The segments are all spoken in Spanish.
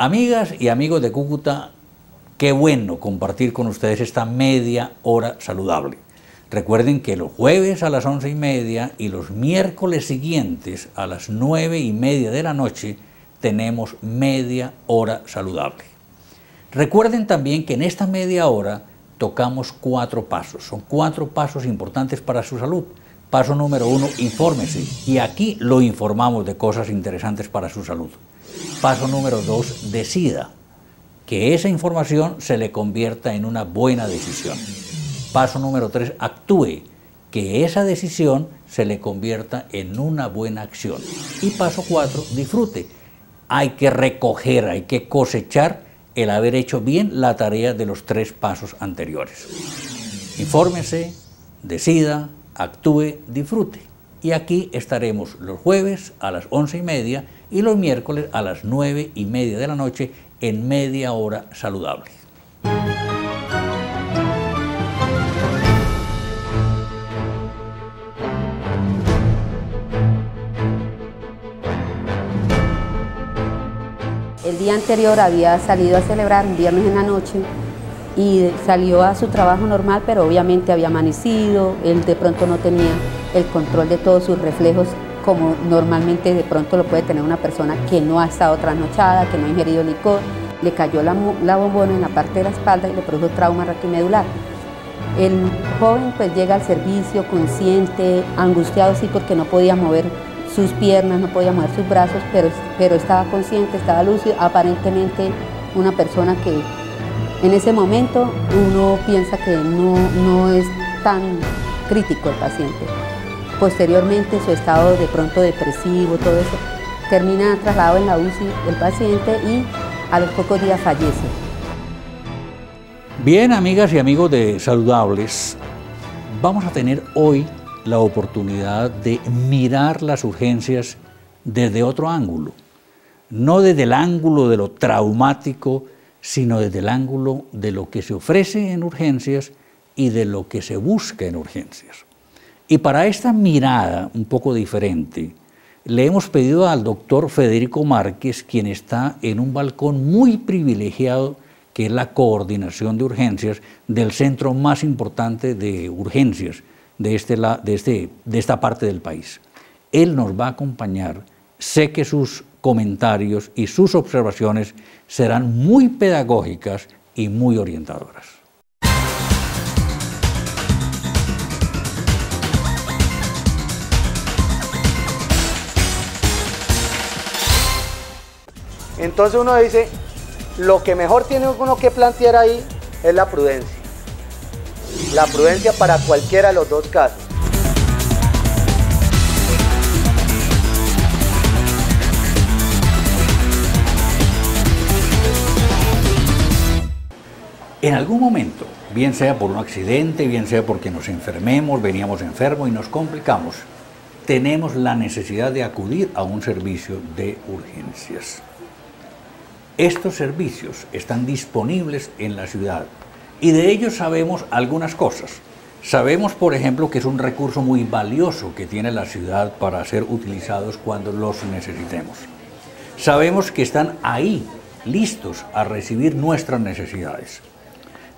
Amigas y amigos de Cúcuta, qué bueno compartir con ustedes esta media hora saludable. Recuerden que los jueves a las 11:30 y los miércoles siguientes a las 9:30 de la noche tenemos media hora saludable. Recuerden también que en esta media hora tocamos 4 pasos. Son 4 pasos importantes para su salud. Paso número 1, infórmese. Y aquí lo informamos de cosas interesantes para su salud. Paso número 2, decida. Que esa información se le convierta en una buena decisión. Paso número 3, actúe. Que esa decisión se le convierta en una buena acción. Y paso 4, disfrute. Hay que recoger, hay que cosechar el haber hecho bien la tarea de los 3 pasos anteriores. Infórmese, decida, actúe, disfrute. Y aquí estaremos los jueves a las 11:30 y los miércoles a las 9:30 de la noche en media hora saludable. El día anterior había salido a celebrar un viernes en la noche y salió a su trabajo normal, pero obviamente había amanecido, él de pronto no tenía el control de todos sus reflejos como normalmente de pronto lo puede tener una persona que no ha estado trasnochada, que no ha ingerido licor. Le cayó la bombona en la parte de la espalda y le produjo trauma raquimedular. El joven pues llega al servicio consciente, angustiado sí porque no podía mover sus piernas, no podía mover sus brazos, pero estaba consciente, estaba lúcido, aparentemente una persona que en ese momento uno piensa que no es tan crítico el paciente. Posteriormente su estado de pronto depresivo, todo eso, termina trasladado en la UCI el paciente y a los pocos días fallece. Bien, amigas y amigos de Saludables, vamos a tener hoy la oportunidad de mirar las urgencias desde otro ángulo, no desde el ángulo de lo traumático, sino desde el ángulo de lo que se ofrece en urgencias y de lo que se busca en urgencias. Y para esta mirada un poco diferente, le hemos pedido al doctor Federico Márquez, quien está en un balcón muy privilegiado, que es la coordinación de urgencias del centro más importante de urgencias de esta parte del país. Él nos va a acompañar. Sé que sus comentarios y sus observaciones serán muy pedagógicas y muy orientadoras. Entonces uno dice, lo que mejor tiene uno que plantear ahí es la prudencia. La prudencia para cualquiera de los 2 casos. En algún momento, bien sea por un accidente, bien sea porque nos enfermemos, veníamos enfermos y nos complicamos, tenemos la necesidad de acudir a un servicio de urgencias. Estos servicios están disponibles en la ciudad y de ellos sabemos algunas cosas. Sabemos, por ejemplo, que es un recurso muy valioso que tiene la ciudad para ser utilizados cuando los necesitemos. Sabemos que están ahí, listos a recibir nuestras necesidades.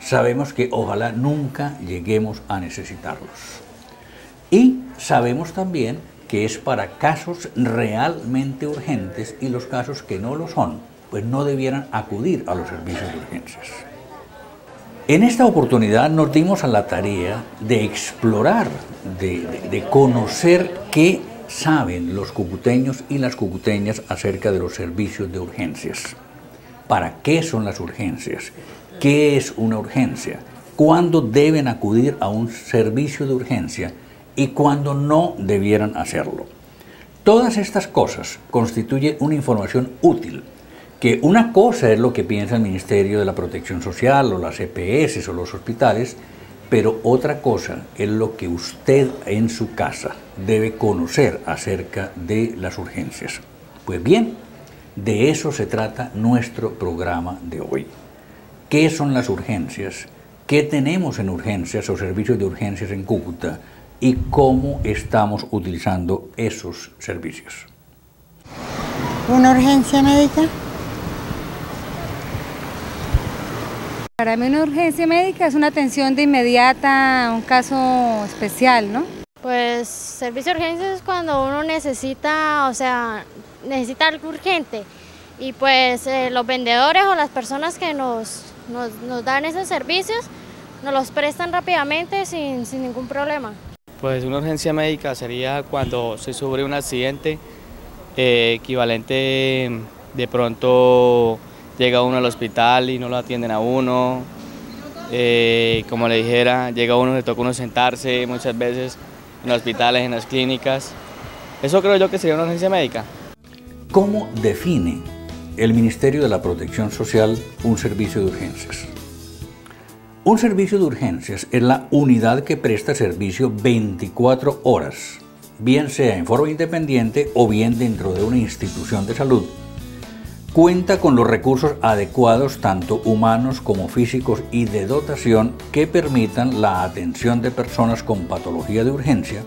Sabemos que ojalá nunca lleguemos a necesitarlos. Y sabemos también que es para casos realmente urgentes y los casos que no lo son, pues no debieran acudir a los servicios de urgencias. En esta oportunidad nos dimos a la tarea de explorar, de conocer qué saben los cucuteños y las cucuteñas acerca de los servicios de urgencias. ¿Para qué son las urgencias? ¿Qué es una urgencia? ¿Cuándo deben acudir a un servicio de urgencia y cuándo no debieran hacerlo? Todas estas cosas constituyen una información útil, que una cosa es lo que piensa el Ministerio de la Protección Social o las EPS o los hospitales, pero otra cosa es lo que usted en su casa debe conocer acerca de las urgencias. Pues bien, de eso se trata nuestro programa de hoy. ¿Qué son las urgencias? ¿Qué tenemos en urgencias o servicios de urgencias en Cúcuta? ¿Y cómo estamos utilizando esos servicios? ¿Una urgencia médica? Para mí una urgencia médica es una atención de inmediata, un caso especial, ¿no? Pues servicio de urgencias es cuando uno necesita, o sea, necesita algo urgente. Y pues los vendedores o las personas que nos dan esos servicios nos los prestan rápidamente sin ningún problema. Pues una urgencia médica sería cuando se sufre un accidente equivalente, de pronto llega uno al hospital y no lo atienden a uno, como le dijera, llega uno, le toca uno sentarse muchas veces en los hospitales, en las clínicas. Eso creo yo que sería una urgencia médica. ¿Cómo define el Ministerio de la Protección Social un servicio de urgencias? Un servicio de urgencias es la unidad que presta servicio 24 horas, bien sea en forma independiente o bien dentro de una institución de salud. Cuenta con los recursos adecuados, tanto humanos como físicos y de dotación, que permitan la atención de personas con patología de urgencia,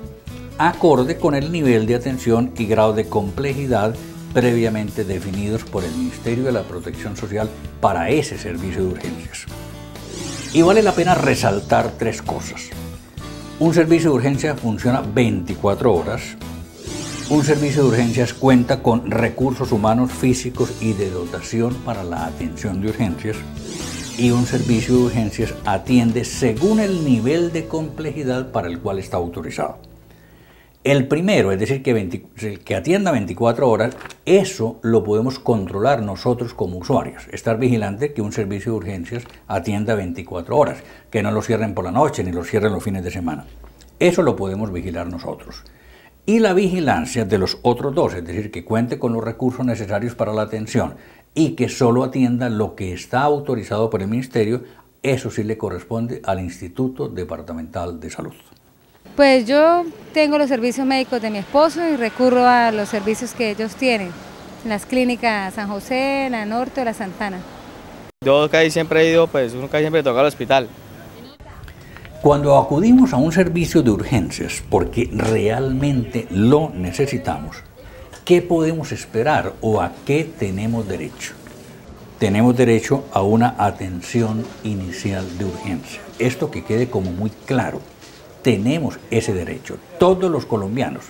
acorde con el nivel de atención y grado de complejidad previamente definidos por el Ministerio de la Protección Social para ese servicio de urgencias. Y vale la pena resaltar tres cosas. Un servicio de urgencia funciona 24 horas. Un servicio de urgencias cuenta con recursos humanos, físicos y de dotación para la atención de urgencias. Y un servicio de urgencias atiende según el nivel de complejidad para el cual está autorizado. El primero, es decir, que atienda 24 horas, eso lo podemos controlar nosotros como usuarios. Estar vigilante que un servicio de urgencias atienda 24 horas, que no lo cierren por la noche ni lo cierren los fines de semana. Eso lo podemos vigilar nosotros. Y la vigilancia de los otros dos, es decir, que cuente con los recursos necesarios para la atención y que solo atienda lo que está autorizado por el Ministerio, eso sí le corresponde al Instituto Departamental de Salud. Pues yo tengo los servicios médicos de mi esposo y recurro a los servicios que ellos tienen, en las clínicas San José, la Norte o la Santana. Yo casi siempre he ido, pues uno casi siempre toca al hospital. Cuando acudimos a un servicio de urgencias porque realmente lo necesitamos, ¿qué podemos esperar o a qué tenemos derecho? Tenemos derecho a una atención inicial de urgencia. Esto que quede como muy claro. Tenemos ese derecho, todos los colombianos,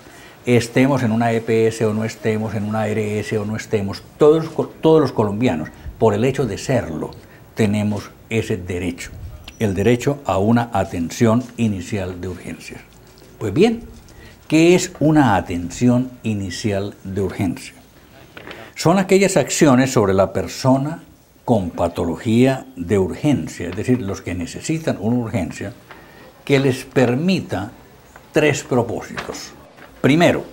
estemos en una EPS o no estemos, en una ARS o no estemos, todos los colombianos, por el hecho de serlo, tenemos ese derecho, el derecho a una atención inicial de urgencias. Pues bien, ¿qué es una atención inicial de urgencia? Son aquellas acciones sobre la persona con patología de urgencia, es decir, los que necesitan una urgencia, que les permita tres propósitos. Primero,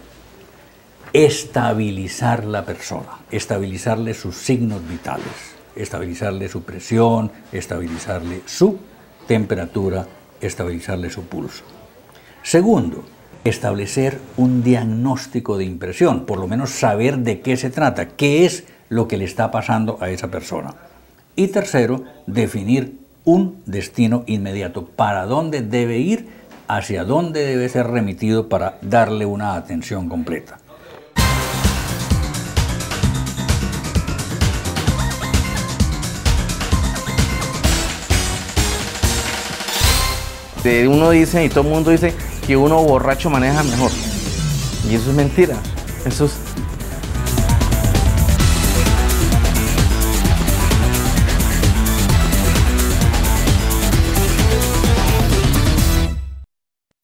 estabilizar la persona, estabilizarle sus signos vitales, estabilizarle su presión, estabilizarle su temperatura, estabilizarle su pulso. Segundo, establecer un diagnóstico de impresión, por lo menos saber de qué se trata, qué es lo que le está pasando a esa persona. Y tercero, definir un destino inmediato, para dónde debe ir, hacia dónde debe ser remitido para darle una atención completa. Uno dice y todo el mundo dice que uno borracho maneja mejor, y eso es mentira. Eso es...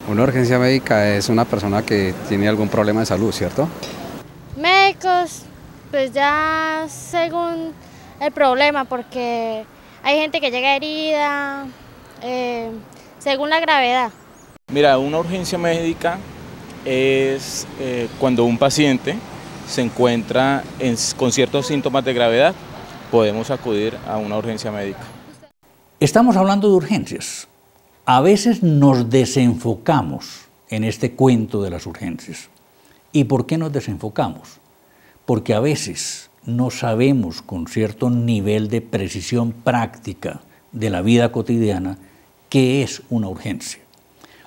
Una urgencia médica es una persona que tiene algún problema de salud, ¿cierto? Médicos, pues ya según el problema, porque hay gente que llega herida, según la gravedad. Mira, una urgencia médica es cuando un paciente se encuentra con ciertos síntomas de gravedad, podemos acudir a una urgencia médica. Estamos hablando de urgencias. A veces nos desenfocamos en este cuento de las urgencias. ¿Y por qué nos desenfocamos? Porque a veces no sabemos con cierto nivel de precisión práctica de la vida cotidiana qué es una urgencia.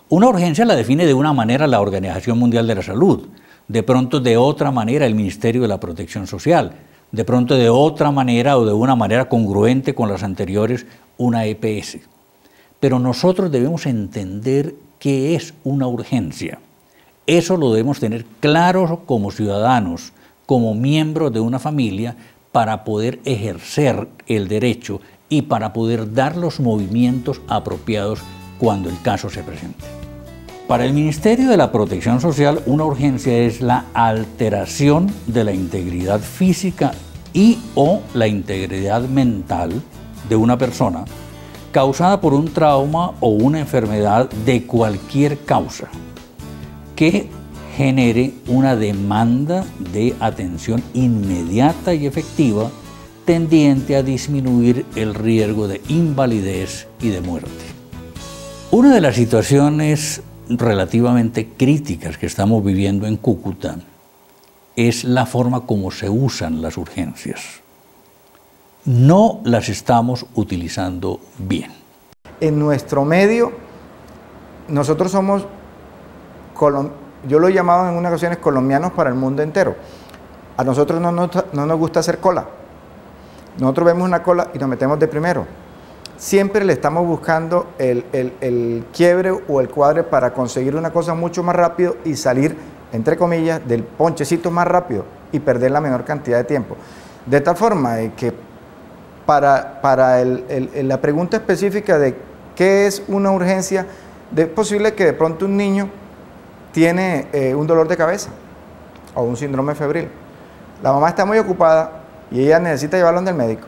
Una urgencia la define de una manera la Organización Mundial de la Salud, de pronto de otra manera el Ministerio de la Protección Social, de pronto de otra manera o de una manera congruente con las anteriores, una EPS. Pero nosotros debemos entender qué es una urgencia. Eso lo debemos tener claro como ciudadanos, como miembros de una familia, para poder ejercer el derecho y para poder dar los movimientos apropiados cuando el caso se presente. Para el Ministerio de la Protección Social, una urgencia es la alteración de la integridad física y o la integridad mental de una persona causada por un trauma o una enfermedad de cualquier causa que genere una demanda de atención inmediata y efectiva tendiente a disminuir el riesgo de invalidez y de muerte. Una de las situaciones relativamente críticas que estamos viviendo en Cúcuta es la forma como se usan las urgencias. No las estamos utilizando bien. En nuestro medio, nosotros somos, yo lo he llamado en unas ocasiones colombianos para el mundo entero. A nosotros no nos gusta hacer cola. Nosotros vemos una cola y nos metemos de primero. Siempre le estamos buscando el quiebre o el cuadre para conseguir una cosa mucho más rápido y salir, entre comillas, del ponchecito más rápido y perder la menor cantidad de tiempo. De tal forma que para la pregunta específica de qué es una urgencia, es posible que de pronto un niño tiene un dolor de cabeza o un síndrome febril. La mamá está muy ocupada y ella necesita llevarlo donde el médico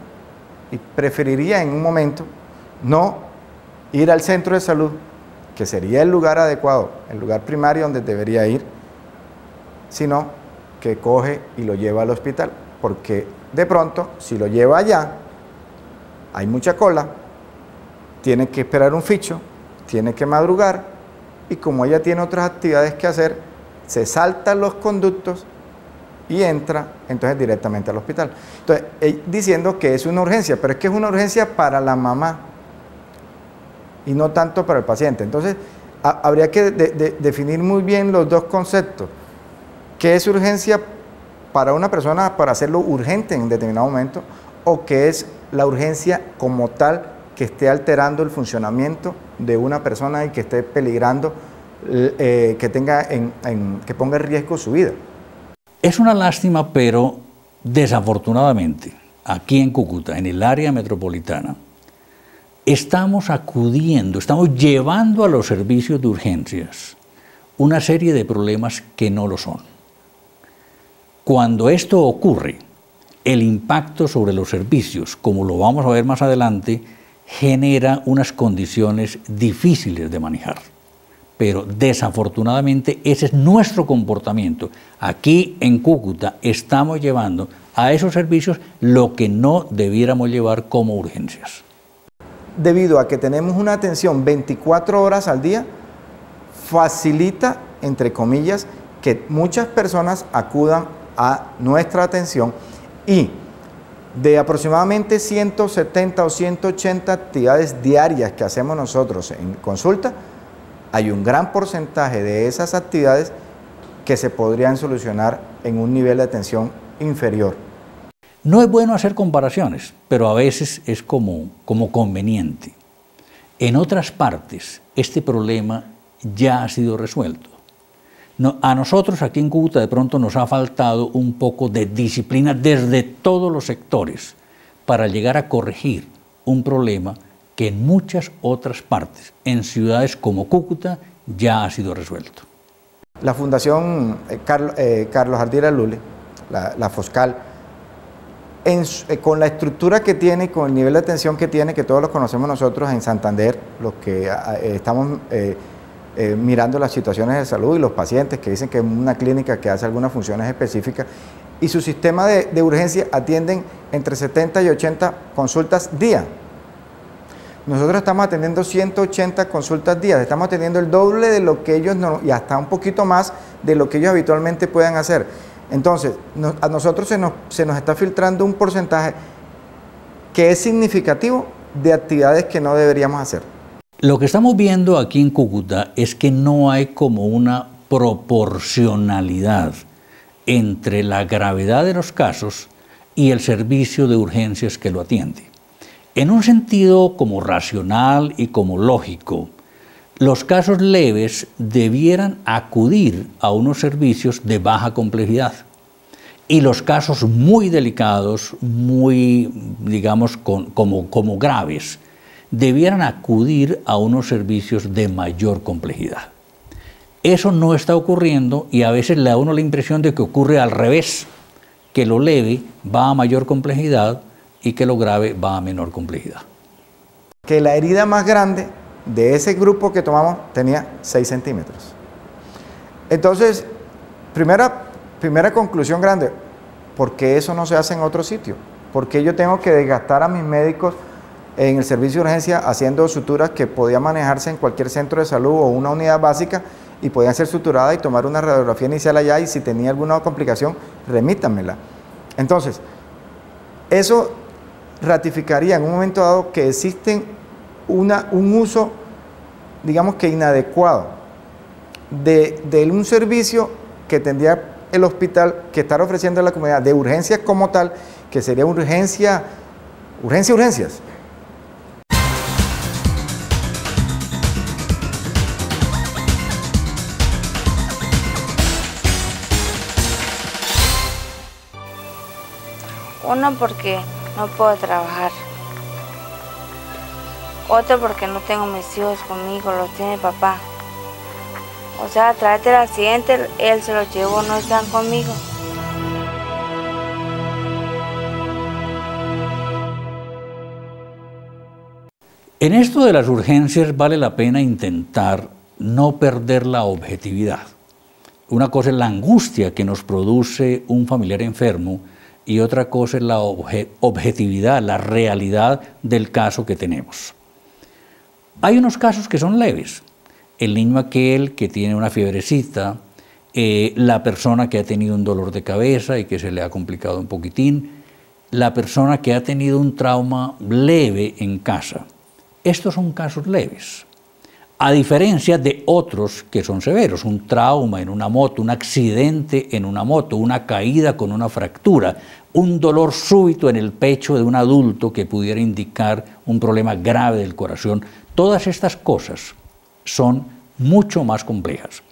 y preferiría en un momento no ir al centro de salud, que sería el lugar adecuado, el lugar primario donde debería ir, sino que coge y lo lleva al hospital, porque de pronto, si lo lleva allá, hay mucha cola, tiene que esperar un ficho, tiene que madrugar, y como ella tiene otras actividades que hacer, se saltan los conductos y entra entonces directamente al hospital. Entonces, diciendo que es una urgencia, pero es que es una urgencia para la mamá y no tanto para el paciente. Entonces, habría que definir muy bien los dos conceptos. ¿Qué es urgencia para una persona para hacerlo urgente en determinado momento? ¿O qué es la urgencia como tal que esté alterando el funcionamiento de una persona y que esté peligrando, que ponga en riesgo su vida? Es una lástima, pero desafortunadamente, aquí en Cúcuta, en el área metropolitana, estamos llevando a los servicios de urgencias una serie de problemas que no lo son. Cuando esto ocurre, el impacto sobre los servicios, como lo vamos a ver más adelante, genera unas condiciones difíciles de manejar. Pero desafortunadamente ese es nuestro comportamiento. Aquí en Cúcuta estamos llevando a esos servicios lo que no debiéramos llevar como urgencias. Debido a que tenemos una atención 24 horas al día, facilita, entre comillas, que muchas personas acudan a nuestra atención y de aproximadamente 170 o 180 actividades diarias que hacemos nosotros en consulta, hay un gran porcentaje de esas actividades que se podrían solucionar en un nivel de atención inferior. No es bueno hacer comparaciones, pero a veces es como conveniente. En otras partes, este problema ya ha sido resuelto. A nosotros aquí en Cúcuta de pronto nos ha faltado un poco de disciplina desde todos los sectores para llegar a corregir un problema que en muchas otras partes, en ciudades como Cúcuta, ya ha sido resuelto. La Fundación Carlos Ardila Lule, la Foscal, con la estructura que tiene, con el nivel de atención que tiene, que todos lo conocemos nosotros en Santander, los que estamos mirando las situaciones de salud y los pacientes que dicen que es una clínica que hace algunas funciones específicas, y su sistema de urgencia atienden entre 70 y 80 consultas día. Nosotros estamos atendiendo 180 consultas día, estamos atendiendo el doble de lo que ellos, y hasta un poquito más de lo que ellos habitualmente puedan hacer. Entonces, a nosotros se nos está filtrando un porcentaje que es significativo de actividades que no deberíamos hacer. Lo que estamos viendo aquí en Cúcuta es que no hay como una proporcionalidad entre la gravedad de los casos y el servicio de urgencias que lo atiende. En un sentido como racional y como lógico, los casos leves debieran acudir a unos servicios de baja complejidad y los casos muy delicados, muy, digamos, como graves, debieran acudir a unos servicios de mayor complejidad. Eso no está ocurriendo y a veces le da a uno la impresión de que ocurre al revés, que lo leve va a mayor complejidad y que lo grave va a menor complejidad. Que la herida más grande de ese grupo que tomamos tenía 6 centímetros. Entonces, primera conclusión grande, ¿por qué eso no se hace en otro sitio? ¿Por qué yo tengo que desgastar a mis médicos en el servicio de urgencia haciendo suturas que podían manejarse en cualquier centro de salud o una unidad básica y podían ser suturadas y tomar una radiografía inicial allá y si tenía alguna complicación, remítanmela? Entonces, eso ratificaría en un momento dado que existen un uso, digamos que inadecuado, de un servicio que tendría el hospital que estar ofreciendo a la comunidad de urgencias como tal, que sería urgencias. Uno, porque no puedo trabajar. Otro, porque no tengo mis hijos conmigo, los tiene papá. O sea, a través del accidente, él se los llevó, no están conmigo. En esto de las urgencias vale la pena intentar no perder la objetividad. Una cosa es la angustia que nos produce un familiar enfermo y otra cosa es la objetividad, la realidad del caso que tenemos. Hay unos casos que son leves. El niño aquel que tiene una fiebrecita, la persona que ha tenido un dolor de cabeza y que se le ha complicado un poquitín, la persona que ha tenido un trauma leve en casa. Estos son casos leves, a diferencia de otros que son severos, un trauma en una moto, un accidente en una moto, una caída con una fractura, un dolor súbito en el pecho de un adulto que pudiera indicar un problema grave del corazón. Todas estas cosas son mucho más complejas.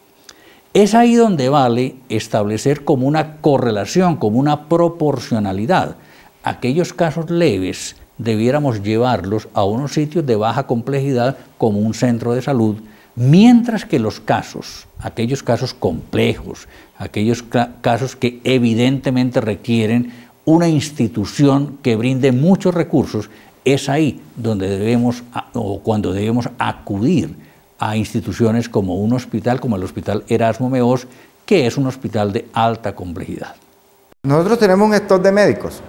Es ahí donde vale establecer como una correlación, como una proporcionalidad. Aquellos casos leves debiéramos llevarlos a unos sitios de baja complejidad como un centro de salud, mientras que los casos, aquellos casos complejos, aquellos casos que evidentemente requieren una institución que brinde muchos recursos, es ahí donde debemos o cuando debemos acudir a instituciones como un hospital, como el Hospital Erasmo Meós, que es un hospital de alta complejidad. Nosotros tenemos un stock de médicos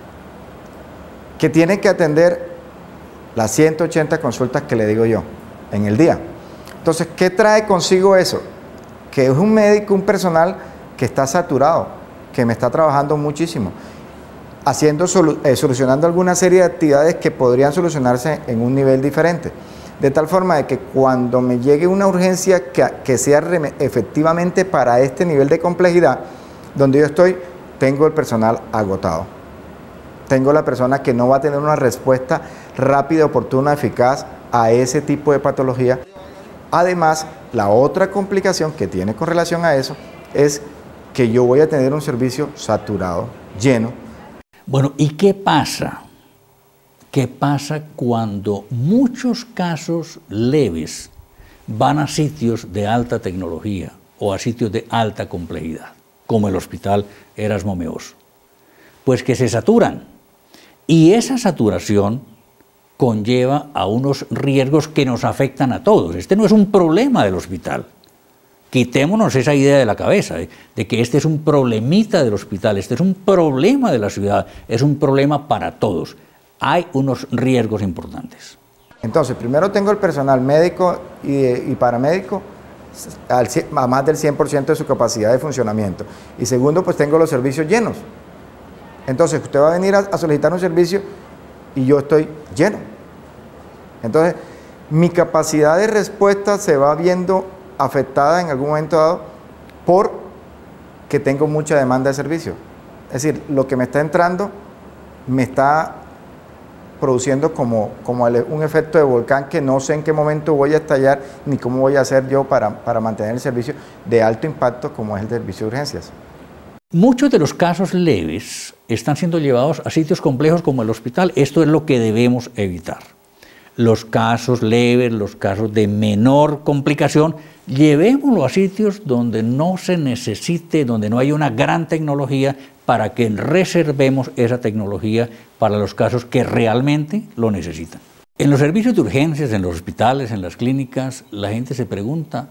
que tienen que atender las 180 consultas que le digo yo en el día. Entonces, ¿qué trae consigo eso? Que es un médico, un personal que está saturado, que me está trabajando muchísimo, solucionando alguna serie de actividades que podrían solucionarse en un nivel diferente. De tal forma de que cuando me llegue una urgencia que sea efectivamente para este nivel de complejidad, donde yo estoy, tengo el personal agotado. Tengo la persona que no va a tener una respuesta rápida, oportuna, eficaz a ese tipo de patología. Además, la otra complicación que tiene con relación a eso es que yo voy a tener un servicio saturado, lleno. Bueno, ¿y qué pasa? ¿Qué pasa cuando muchos casos leves van a sitios de alta tecnología o a sitios de alta complejidad, como el Hospital Erasmo Meós? Pues que se saturan. Y esa saturación conlleva a unos riesgos que nos afectan a todos. Este no es un problema del hospital. Quitémonos esa idea de la cabeza, de que este es un problemita del hospital, este es un problema de la ciudad, es un problema para todos. Hay unos riesgos importantes. Entonces, primero tengo el personal médico y paramédico a más del 100% de su capacidad de funcionamiento. Y segundo, pues tengo los servicios llenos. Entonces, usted va a venir a solicitar un servicio y yo estoy lleno. Entonces, mi capacidad de respuesta se va viendo afectada en algún momento dado porque tengo mucha demanda de servicio. Es decir, lo que me está entrando me está produciendo como un efecto de volcán que no sé en qué momento voy a estallar ni cómo voy a hacer yo para mantener el servicio de alto impacto como es el servicio de urgencias. Muchos de los casos leves están siendo llevados a sitios complejos como el hospital. Esto es lo que debemos evitar. Los casos leves, los casos de menor complicación, llevémoslo a sitios donde no se necesite, donde no hay una gran tecnología, para que reservemos esa tecnología para los casos que realmente lo necesitan. En los servicios de urgencias, en los hospitales, en las clínicas, la gente se pregunta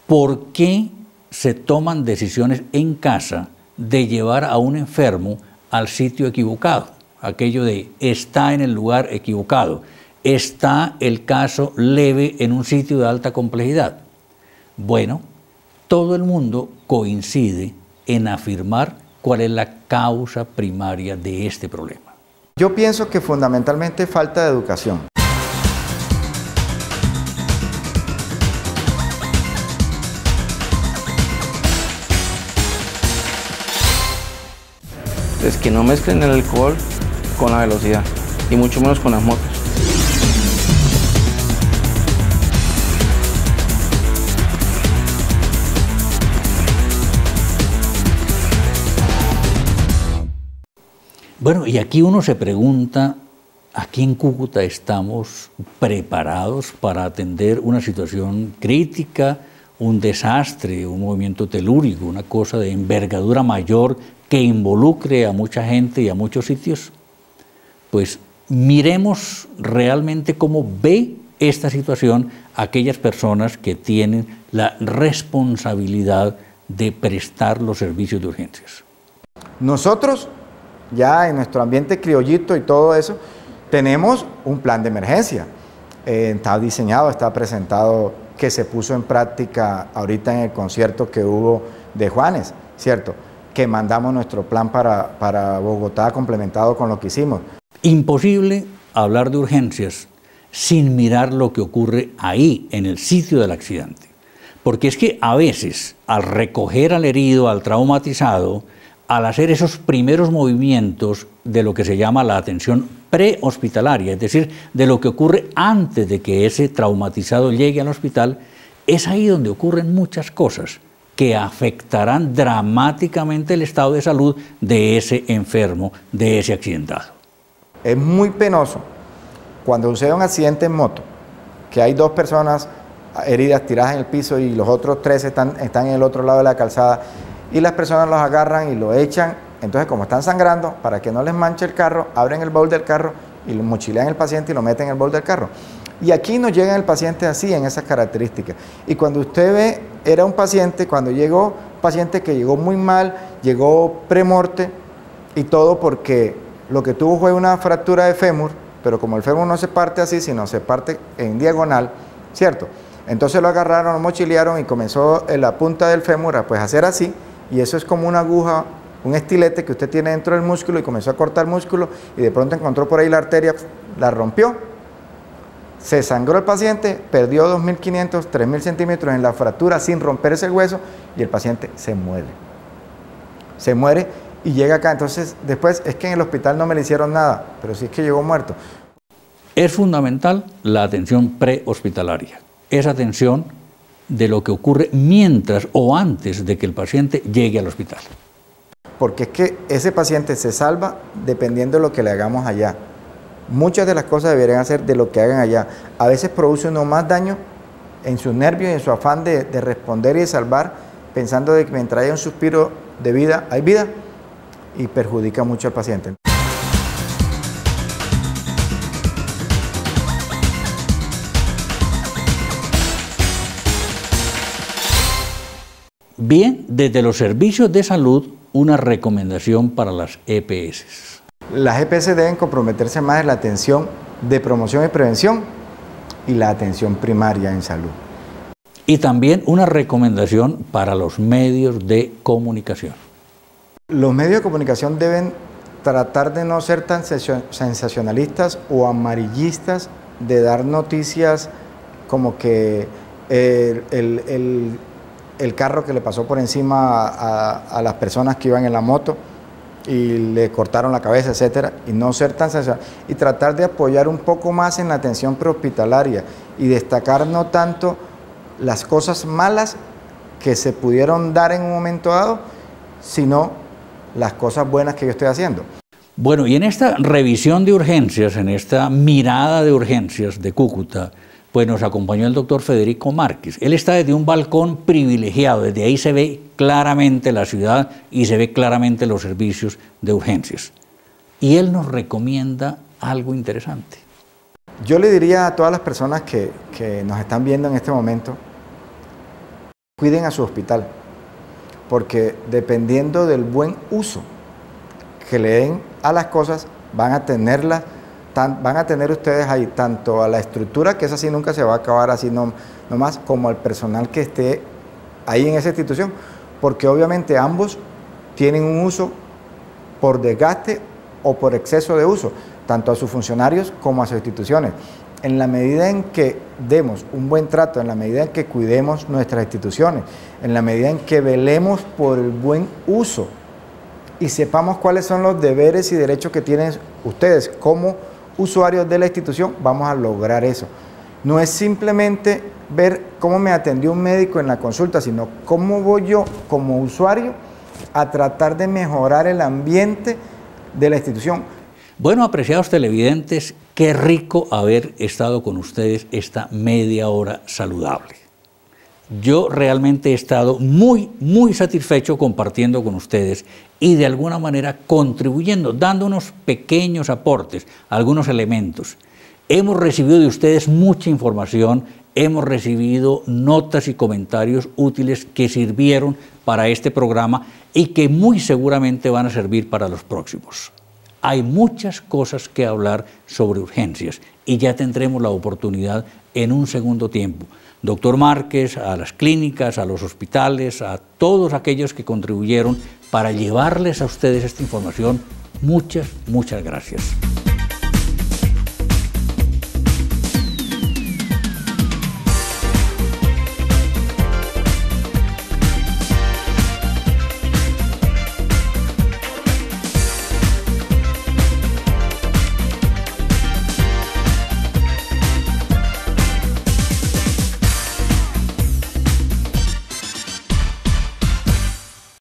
¿por qué se toman decisiones en casa de llevar a un enfermo al sitio equivocado? Aquello de está en el lugar equivocado, está el caso leve en un sitio de alta complejidad. Bueno, todo el mundo coincide en afirmar cuál es la causa primaria de este problema. Yo pienso que fundamentalmente falta de educación. Es que no mezclen el alcohol con la velocidad, y mucho menos con las motos. Bueno, y aquí uno se pregunta, ¿aquí en Cúcuta estamos preparados para atender una situación crítica, un desastre, un movimiento telúrico, una cosa de envergadura mayor que involucre a mucha gente y a muchos sitios? Pues miremos realmente cómo ve esta situación aquellas personas que tienen la responsabilidad de prestar los servicios de urgencias. Nosotros, ya en nuestro ambiente criollito y todo eso, tenemos un plan de emergencia. Está diseñado, está presentado, que se puso en práctica ahorita en el concierto que hubo de Juanes, ¿cierto? Que mandamos nuestro plan para Bogotá complementado con lo que hicimos. Imposible hablar de urgencias sin mirar lo que ocurre ahí, en el sitio del accidente. Porque es que a veces, al recoger al herido, al traumatizado, al hacer esos primeros movimientos de lo que se llama la atención prehospitalaria, es decir, de lo que ocurre antes de que ese traumatizado llegue al hospital, es ahí donde ocurren muchas cosas que afectarán dramáticamente el estado de salud de ese enfermo, de ese accidentado. Es muy penoso cuando sucede un accidente en moto, que hay 2 personas heridas tiradas en el piso y los otros 3 están en el otro lado de la calzada, y las personas los agarran y lo echan. Entonces, como están sangrando, para que no les manche el carro, abren el baúl del carro y lo mochilean al paciente y lo meten en el baúl del carro. Y aquí nos llega el paciente así, en esas características. Y cuando usted ve, era un paciente, cuando llegó, un paciente que llegó muy mal, llegó premorte y todo porque lo que tuvo fue una fractura de fémur, pero como el fémur no se parte así, sino se parte en diagonal, ¿cierto? Entonces lo agarraron, lo mochilearon y comenzó en la punta del fémur a pues hacer así, y eso es como una aguja, un estilete que usted tiene dentro del músculo, y comenzó a cortar músculo y de pronto encontró por ahí la arteria, la rompió, se sangró el paciente, perdió 2.500, 3.000 centímetros en la fractura sin romperse el hueso y el paciente se muere. Se muere y llega acá. Entonces después es que en el hospital no me le hicieron nada, pero sí es que llegó muerto. Es fundamental la atención prehospitalaria, esa atención de lo que ocurre mientras o antes de que el paciente llegue al hospital. Porque es que ese paciente se salva dependiendo de lo que le hagamos allá. Muchas de las cosas deberían hacer de lo que hagan allá. A veces produce uno más daño en sus nervios y en su afán de responder y de salvar, pensando de que mientras haya un suspiro de vida, hay vida, y perjudica mucho al paciente. Bien, desde los servicios de salud, una recomendación para las EPS. Las EPS deben comprometerse más en la atención de promoción y prevención y la atención primaria en salud. Y también una recomendación para los medios de comunicación. Los medios de comunicación deben tratar de no ser tan sensacionalistas o amarillistas, de dar noticias como que el carro que le pasó por encima a las personas que iban en la moto. y le cortaron la cabeza, etcétera, y no ser tan sensacional, y tratar de apoyar un poco más en la atención prehospitalaria y destacar no tanto las cosas malas que se pudieron dar en un momento dado, sino las cosas buenas que yo estoy haciendo. Bueno, y en esta revisión de urgencias, en esta mirada de urgencias de Cúcuta, pues nos acompañó el doctor Federico Márquez. Él está desde un balcón privilegiado, desde ahí se ve claramente la ciudad y se ve claramente los servicios de urgencias. Y él nos recomienda algo interesante. Yo le diría a todas las personas que nos están viendo en este momento, cuiden a su hospital, porque dependiendo del buen uso que le den a las cosas, van a tener ustedes ahí tanto a la estructura, que esa sí nunca se va a acabar así nomás, como al personal que esté ahí en esa institución, porque obviamente ambos tienen un uso por desgaste o por exceso de uso, tanto a sus funcionarios como a sus instituciones. En la medida en que demos un buen trato, en la medida en que cuidemos nuestras instituciones, en la medida en que velemos por el buen uso y sepamos cuáles son los deberes y derechos que tienen ustedes como usuarios de la institución, vamos a lograr eso. No es simplemente ver cómo me atendió un médico en la consulta, sino cómo voy yo como usuario a tratar de mejorar el ambiente de la institución. Bueno, apreciados televidentes, qué rico haber estado con ustedes esta media hora saludable. Yo realmente he estado muy satisfecho compartiendo con ustedes y de alguna manera contribuyendo, dando unos pequeños aportes, algunos elementos. Hemos recibido de ustedes mucha información, hemos recibido notas y comentarios útiles que sirvieron para este programa y que muy seguramente van a servir para los próximos. Hay muchas cosas que hablar sobre urgencias y ya tendremos la oportunidad en un segundo tiempo. Doctor Márquez, a las clínicas, a los hospitales, a todos aquellos que contribuyeron para llevarles a ustedes esta información, muchas gracias.